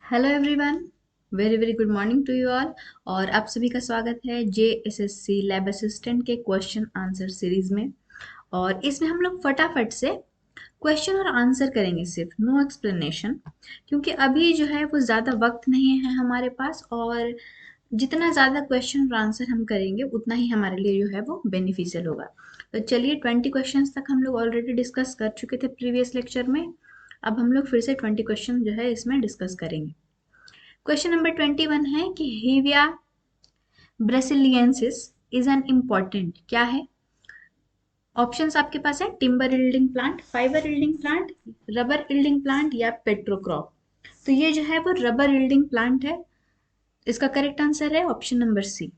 Hello everyone, very very good morning to you all. और आप सभी का स्वागत है JSSC लैब असिस्टेंट के क्वेश्चन आंसर सीरीज में। और इसमें हम लोग फटाफट से क्वेश्चन और आंसर करेंगे, सिर्फ नो एक्सप्लेनेशन, क्योंकि अभी जो है वो ज़्यादा वक्त नहीं है हमारे पास। और जितना ज़्यादा क्वेश्चन और आंसर हम करेंगे उतना ही हमारे लिए जो है वो बेनिफिशियल होगा। तो चलिए, 20 क्वेश्चंस तक हम लोग ऑलरेडी डिस्कस कर चुके थे प्रीवियस लेक्चर में। अब हम लोग फिर से 20 क्वेश्चन जो है इसमें डिस्कस करेंगे। क्वेश्चन नंबर 21 है कि Hevea brasiliensis is an important क्या है। ऑप्शंस आपके पास है timber yielding plant, fibre yielding plant, rubber yielding plant या पेट्रोक्रॉप। तो ये जो है वो रबर यील्डिंग प्लांट है। इसका करेक्ट आंसर है ऑप्शन नंबर सी।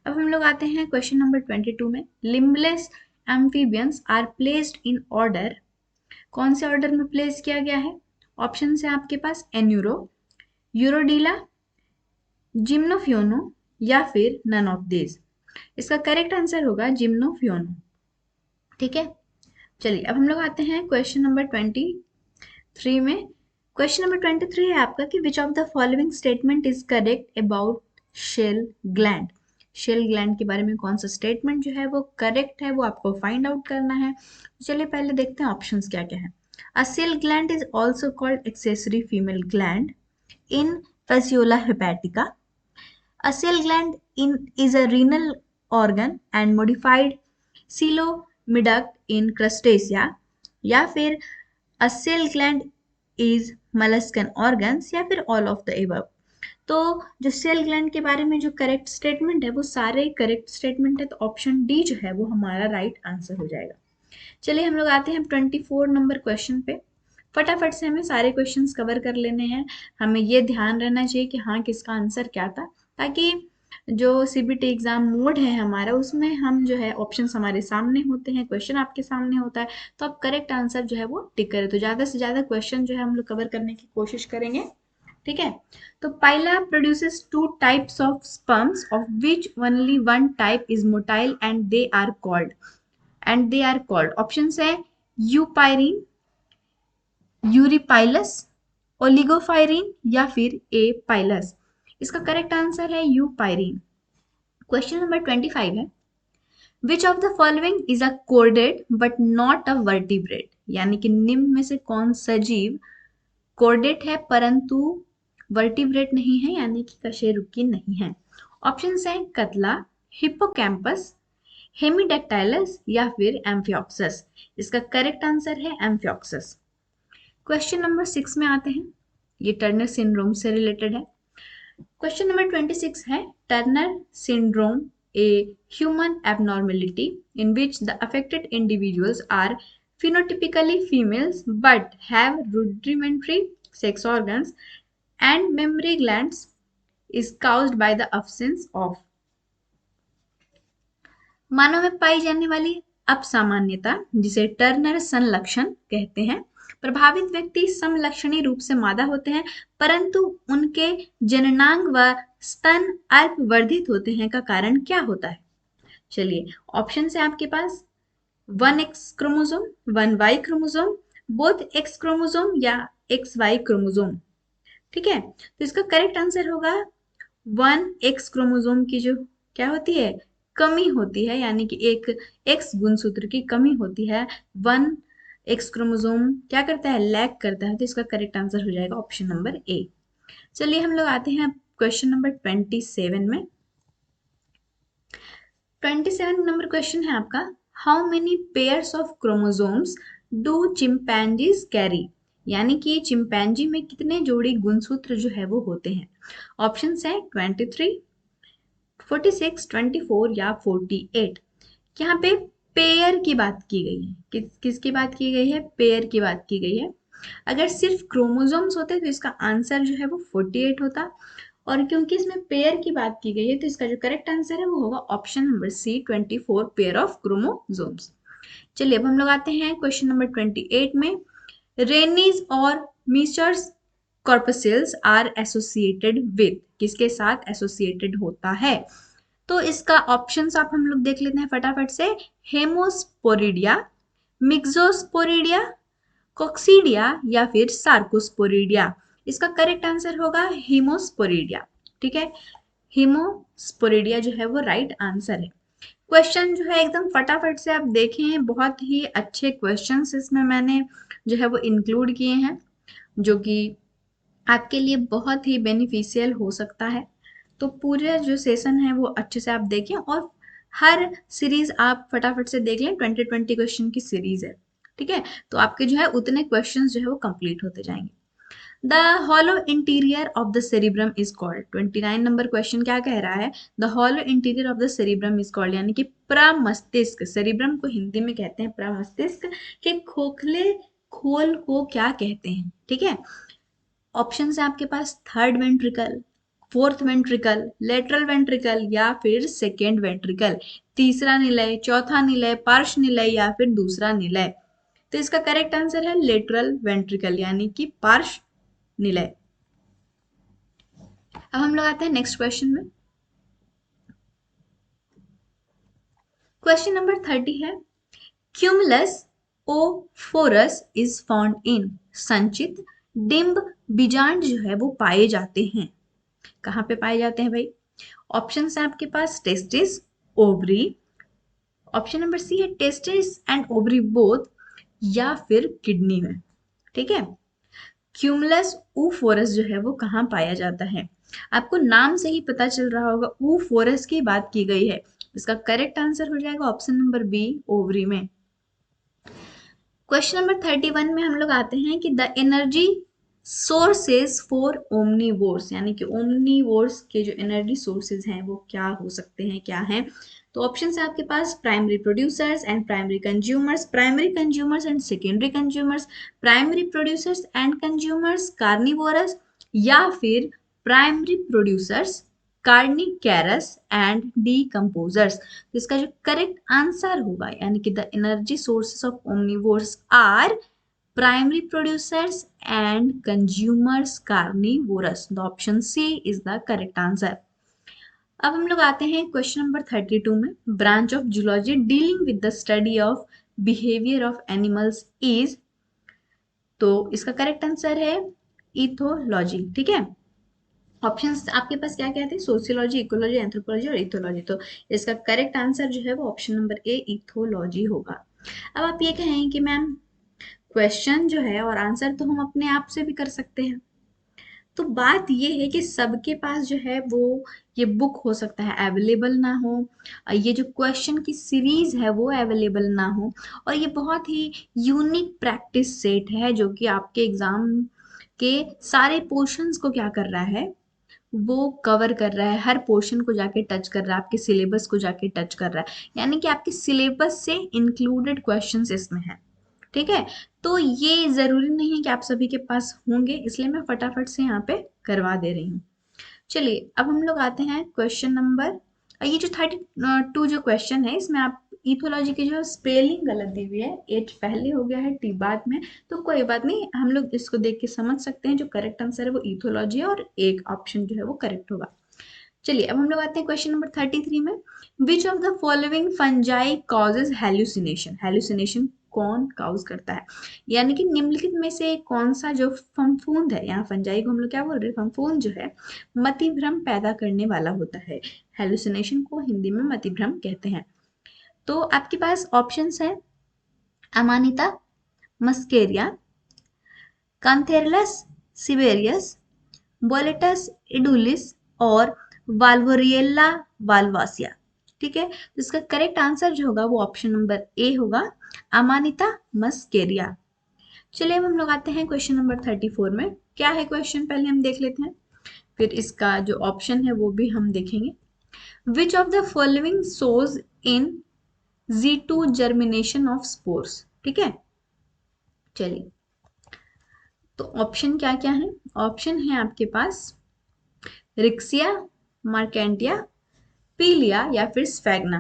अब हम लोग आते हैं क्वेश्चन नंबर 22 में। Limbless amphibians are placed in order. कौन से ऑर्डर में प्लेस किया गया है? ऑप्शन है आपके पास एन्यूरो, यूरोडीला, जिम्नोफ्योनो या फिर नन ऑफ दिस। इसका करेक्ट आंसर होगा जिम्नोफ्योनो। ठीक है, चलिए अब हम लोग आते हैं क्वेश्चन नंबर 23 में। क्वेश्चन नंबर 23 है आपका कि which of the following statement is correct about shell gland. Shell gland के बारे में कौन सा स्टेटमेंट जो है वो करेक्ट है, वो आपको फाइंड आउट करना है। तो चलिए पहले देखते हैं ऑप्शंस क्या क्या है। A cell gland is also called accessory female gland in Fasciola hepatica. A cell gland is a renal organ and modified coelomiduct in crustacea, या फिर a cell gland is molluscan organs, या फिर all of the above। तो जो cell gland के बारे में जो करेक्ट स्टेटमेंट है वो सारे करेक्ट स्टेटमेंट है, तो ऑप्शन डी जो है वो हमारा राइट आंसर हो जाएगा। चलिए हम लोग आते हैं 24 नंबर क्वेश्चन पे। फटाफट से हमें सारे क्वेश्चंस कवर कर लेने हैं। हमें ये ध्यान रहना चाहिए कि हाँ किसका आंसर क्या था, ताकि जो CBT एग्जाम मोड है हमारा उसमें हम जो है ऑप्शंस हमारे सामने होते हैं, क्वेश्चन आपके सामने होता है, तो आप करेक्ट आंसर जो है वो टिक करें। तो ज़्यादा से ज़्यादा क्वेश्चन जो है हम लोग कवर करने की कोशिश करेंगे। ठीक है, तो Pila produces two types of sperms of which only one type is motile and they are called. Options है यूपाइरिन, यूरिपाइलस, ओलिगोफाइरिन या फिर ए पाइलस। इसका करेक्ट आंसर है यूपाइरिन। क्वेश्चन नंबर 25 है which of the following is a chordate but not a vertebrate. यानी कि निम्न में से कौन सा जीव कोर्डेट है परंतु वर्टिब्रेट नहीं है, यानी कि कशेरुकी नहीं है। ऑप्शंस हैं कतला, हिप्पोकैम्पस, हेमिडेक्टाइलस या फिर एम्फियोक्सस। इसका करेक्ट आंसर है एम्फियोक्सस। क्वेश्चन नंबर 6 में आते हैं, ये टर्नर सिंड्रोम से रिलेटेड है। क्वेश्चन नंबर 26 है Turner syndrome a human abnormality in which the affected individuals are phenotypically females but have rudimentary sex organs and mammary glands is caused by the absence of। मानव में पाई जाने वाली अपसामान्यता जिसे Turner संलक्षण कहते हैं। प्रभावित व्यक्ति समलक्षणी रूप से मादा होते हैं परंतु उनके जननांग व स्तन अल्प वर्धित होते हैं का कारण क्या होता है? चलिए ऑप्शन है आपके पास 1X chromosome, 1Y chromosome, both X chromosome या XY क्रोमोसोम। ठीक है, तो इसका करेक्ट आंसर होगा 1X क्रोमोसोम की जो क्या होती है कमी होती है, यानी कि एक X गुणसूत्र की कमी होती है। 1X क्रोमोसोम क्या करता है, लैक करता है। तो इसका करेक्ट आंसर हो जाएगा ऑप्शन नंबर ए। चलिए हम लोग आते हैं क्वेश्चन नंबर 27 में। 27 नंबर क्वेश्चन है आपका how many pairs of chromosomes do chimpanzees carry. यानी कि चिंपैंजी में कितने जोड़ी गुणसूत्र जो है वो होते हैं। ऑप्शंस हैं 23, 46, 24 या 48। यहाँ पे पेयर की बात की गई है। किसकी बात की गई है? पेयर की बात की गई है। अगर सिर्फ क्रोमोसोम्स होते तो इसका आंसर जो है वो 48 होता, और क्योंकि इसमें पेयर की बात की गई है तो इसका जो करेक्ट आंसर है वो होगा option number C 24 pair of chromosomes. चलिए अब हम लोग आते हैं क्वेश्चन नंबर 28 में। रेनीज और मीचर्स कॉर्पसेल्स आर एसोसिएटेड विद, किसके साथ एसोसिएटेड होता है? तो इसका ऑप्शंस आप हम लोग देख लेते हैं फटाफट से। हेमोस्पोरिडिया, मिक्सोस्पोरिडिया, कोक्सीडिया या फिर सार्कोस्पोरिडिया। इसका करेक्ट आंसर होगा हीमोस्पोरिडिया। ठीक है, हीमोस्पोरिडिया जो है वो राइट आंसर है। क्वेश्चन जो है एकदम फटाफट से आप देखें, बहुत ही अच्छे क्वेश्चंस इसमें मैंने जो है वो इंक्लूड किए हैं, जो कि आपके लिए बहुत ही बेनिफिशियल हो सकता है। तो पूरे जो सेशन है वो अच्छे से आप देखें, और हर सीरीज आप फटाफट से देख लें, 20 क्वेश्चन की सीरीज है। ठीक है, तो आपके जो है उतने क्वेश्चंस जो है वो कंप्लीट होते जाएंगे। The hollow interior of the cerebrum is called, 29 number question क्या कह रहा है, the hollow interior of the cerebrum is called, यानी कि प्रमस्तिष्क, सेरिब्रम को हिंदी में कहते हैं प्रमस्तिष्क के खोखले खोल को क्या कहते हैं। ठीक है, ऑप्शन है आपके पास third ventricle, fourth ventricle, lateral ventricle या फिर सेकेंड वेंट्रिकल, तीसरा निलय, चौथा निलय, पार्श्व निलय या फिर दूसरा निलय। तो इसका करेक्ट आंसर है लेटरल वेंट्रिकल, यानी कि पार्श्व निलय। अब हम लोग आते हैं नेक्स्ट क्वेश्चन में। क्वेश्चन नंबर 30 है, क्यूमुलस ओफोरस इज फाउंड इन, संचित डिम्ब बीजांड जो है वो पाए जाते हैं। कहाँ पे पाए जाते हैं भाई? ऑप्शन है आपके पास testis, ovary, option number C है टेस्टिस एंड ओवरी बोथ, या फिर किडनी में। ठीक है, क्यूमुलस ऊफोरस जो है वो कहाँ पाया जाता है? आपको नाम से ही पता चल रहा होगा ऊफोरस की बात की गई है। इसका करेक्ट आंसर हो जाएगा ऑप्शन नंबर बी, ओवरी में। क्वेश्चन नंबर 31 में हम लोग आते हैं कि the energy sources for omnivores, यानी कि ओमनीवोर्स के जो एनर्जी सोर्सेज हैं वो क्या हो सकते हैं, क्या हैं? तो ऑप्शन है आपके पास primary producers and primary consumers, primary consumers and secondary consumers, primary producers and consumers carnivorous, या फिर primary producers carnivores and decomposers. तो इसका जो करेक्ट आंसर होगा, यानी कि the energy sources of omnivores are primary producers and consumers carnivorous. The option C is the correct answer. अब हम लोग आते हैं क्वेश्चन नंबर 32 में, branch of zoology dealing with the study of behaviour of animals is, तो इसका correct answer है ethology. ठीक है, ऑप्शंस आपके पास क्या क्या थे, सोशियोलॉजी, इकोलॉजी, एंथ्रोपोलॉजी और इथोलॉजी। तो इसका करेक्ट आंसर जो है वो ऑप्शन नंबर ए, इथोलॉजी होगा। अब आप ये कहें कि मैम क्वेश्चन जो है और आंसर तो हम अपने आप से भी कर सकते हैं, तो बात ये है कि सबके पास जो है वो ये बुक हो सकता है अवेलेबल ना हो, ये जो क्वेश्चन की सीरीज है वो अवेलेबल ना हो, और ये बहुत ही यूनिक प्रैक्टिस सेट है जो कि आपके एग्जाम के सारे पोर्शंस को क्या कर रहा है, वो कवर कर रहा है, हर पोर्शन को जाके टच कर रहा है, आपके सिलेबस को जाके टच कर रहा है, यानी कि आपके सिलेबस से इंक्लूडेड क्वेश्चंस इसमें है। ठीक है, तो ये जरूरी नहीं है कि आप सभी के पास होंगे, इसलिए मैं फटाफट से यहाँ पे करवा दे रही हूँ। चलिए अब हम लोग आते हैं क्वेश्चन नंबर, ये जो 32 जो क्वेश्चन है इसमें आप इथोलॉजी की जो स्पेलिंग गलत दी हुई है, एच पहले हो गया है टी बाद में, तो कोई बात नहीं, हम लोग इसको देख के समझ सकते हैं। जो करेक्ट आंसर है वो इथोलॉजी है और एक ऑप्शन जो है वो करेक्ट होगा। चलिए अब हम लोग आते हैं क्वेश्चन नंबर 33 में, विच of the following fungi causes hallucination, hallucination कौन काउज करता है, यानी कि निम्नलिखित में से कौन सा जो फफूंद है, यहाँ फंजाई को हम लोग क्या बोल रहे हैं, फफूंद जो है मतिभ्रम पैदा करने वाला होता है। हेल्यूसिनेशन को हिंदी में मतिभ्रम कहते हैं। तो आपके पास ऑप्शंस है अमानिता मस्केरिया, कांथेरलस सिवेरियस, बोलेटस इडुलिस और वाल्वोरिएला वाल्वासिया। ठीक है, तो इसका करेक्ट आंसर जो होगा वो ऑप्शन नंबर ए होगा, अमानिता मस्केरिया। चलिए अब हम लोग आते हैं क्वेश्चन नंबर 34 में। क्या है क्वेश्चन पहले हम देख लेते हैं, फिर इसका जो ऑप्शन है वो भी हम देखेंगे। विच of the following shows in Z2 germination of spores. ठीक है, चलिए तो ऑप्शन क्या क्या है, ऑप्शन है आपके पास रिक्सिया, मार्केंटिया, पीलिया या फिर स्फैग्ना।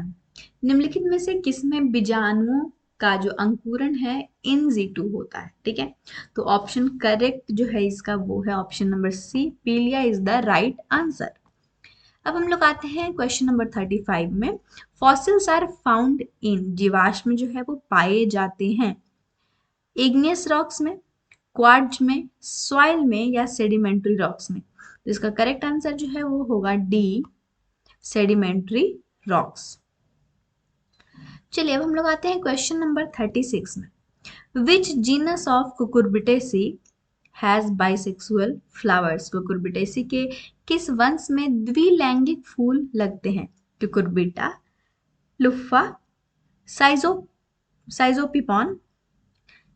निम्नलिखित में से किसमें बीजाणुओं का जो अंकुरण है इन Z2 होता है। ठीक है, तो ऑप्शन करेक्ट जो है इसका वो है ऑप्शन नंबर सी, पीलिया इज द राइट आंसर। अब हम लोग आते हैं क्वेश्चन नंबर 35 में, फॉसिल्स आर फाउंड इन, जीवाश्म जो है वो पाए जाते हैं इग्नियस रॉक्स में, क्वार्ट्ज में, सॉइल में या सेडिमेंट्री रॉक्स में? तो इसका करेक्ट आंसर जो है वो होगा डी, सेडिमेंट्री रॉक्स। चलिए अब हम लोग आते हैं क्वेश्चन नंबर 36 में। Which genus of Cucurbitaceae has bisexual flowers? Cucurbitaceae के किस वंश में द्विलैंगिक फूल लगते हैं? कुकुरबिटा, लुफ्फा, साइजोपिपॉन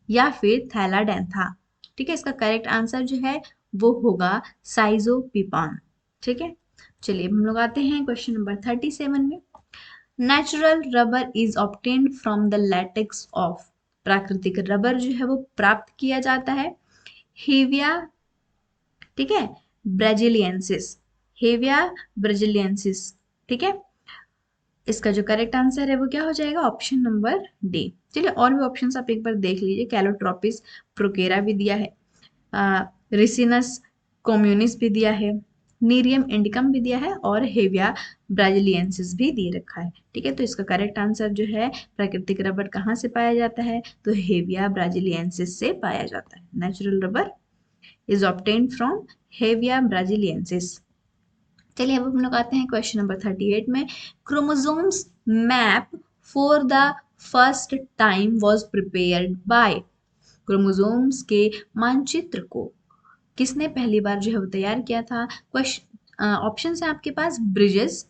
या फिर थैलाडेंथा? ठीक है, इसका करेक्ट आंसर जो है वो होगा साइजोपिपॉन। ठीक है, चलिए हम लोग आते हैं क्वेश्चन नंबर 37 में। Natural rubber is obtained from the latex of? प्राकृतिक रबर जो है वो प्राप्त किया जाता है हेविया, ठीक है, ब्राजीलियंसिस, हेविया ब्राजीलियंसिस। ठीक है, इसका जो करेक्ट आंसर है वो क्या हो जाएगा? Option number D. चलिए और भी ऑप्शंस आप एक बार देख लीजिए। कैलोट्रोपिस प्रोकेरा भी दिया है, रिसिनस कम्युनिस भी दिया है, नीरियम इंडिकम भी दिया है और हेविया ब्राजीलियंसिस भी दे रखा है। ठीक है, तो इसका करेक्ट आंसर जो है प्राकृतिक रबर कहाँ से पाया जाता है? तो हेविया ब्राजीलियंसिस से पाया जाता है। Natural rubber is obtained from Hevea brasiliensis. चलिए अब हम लोग आते हैं क्वेश्चन नंबर 38 में। Chromosomes map for the first time was prepared by? Chromosomes के मानचित्र को किसने पहली बार जो है वो तैयार किया था? क्वेश्चन ऑप्शन है आपके पास ब्रिजेस,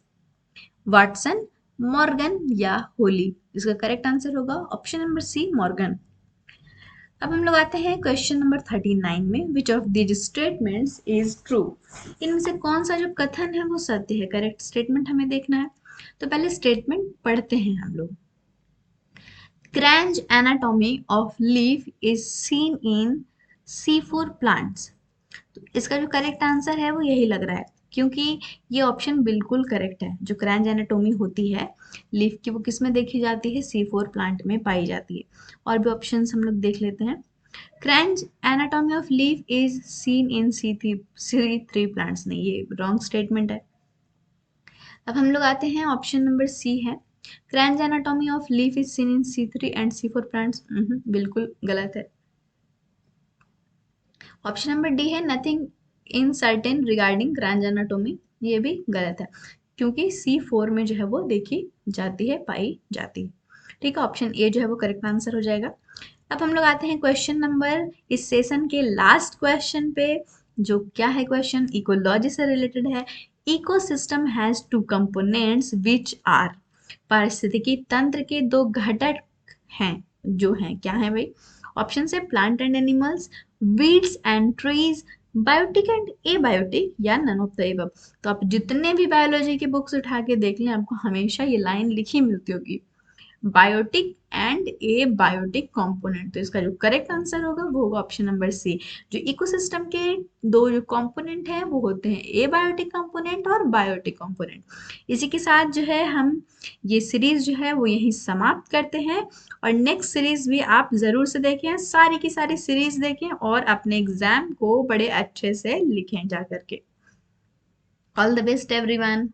वाटसन, मॉर्गन या होली? इसका करेक्ट आंसर होगा ऑप्शन नंबर सी, मॉर्गन। अब हम लोग आते हैं क्वेश्चन नंबर 39 में। Which of these statements is true? इनमें से कौन सा जो कथन है वो सत्य है? करेक्ट स्टेटमेंट हमें देखना है। तो पहले स्टेटमेंट पढ़ते हैं हम लोग। Cranch anatomy of leaf is seen in C4 plants। तो इसका जो करेक्ट आंसर है वो यही लग रहा है, क्योंकि ये ऑप्शन बिल्कुल करेक्ट है। जो क्रैंच एनाटोमी होती है लीफ की वो किस में देखी जाती है? C4 प्लांट में पाई जाती है। और भी ऑप्शंस हम लोग देख लेते हैं। Kranz anatomy of leaf is seen in C3 plants, नहीं, ये रॉन्ग स्टेटमेंट है। अब हम लोग आते हैं ऑप्शन नंबर सी है, Kranz anatomy of leaf is seen in C3 and C4 plants, बिल्कुल गलत है। ऑप्शन नंबर डी है, nothing in certain regarding Kranz anatomy, ये भी गलत है, क्योंकि C4 में जो है वो देखी जाती है, पाई जाती है। ठीक है, ऑप्शन ए जो है वो करेक्ट आंसर हो जाएगा। अब हम लोग आते हैं क्वेश्चन नंबर, इस सेशन के लास्ट क्वेश्चन पे, जो क्या है क्वेश्चन? इकोलॉजी से रिलेटेड है। Ecosystem has two components which are? पारिस्थितिकी तंत्र के दो घटक हैं, जो हैं क्या है भाई? ऑप्शन है plant and animals, weeds and trees, biotic and abiotic या नन ऑफ द एबव। तो आप जितने भी बायोलॉजी की बुक्स उठा के देख लें, आपको हमेशा ये लाइन लिखी मिलती होगी, biotic and abiotic component. तो इसका जो करेक्ट आंसर होगा वो होगा ऑप्शन नंबर सी। जो इकोसिस्टम के दो जो कंपोनेंट हैं वो होते हैं ए बायोटिक कंपोनेंट और बायोटिक कंपोनेंट। इसी के साथ जो है हम ये सीरीज जो है वो यहीं समाप्त करते हैं, और नेक्स्ट सीरीज भी आप ज़रूर से देखें, सारी की सारी सीरीज देखें और अपने एग्जाम को बड़े अच्छे से लिखें जा करके। All the best everyone.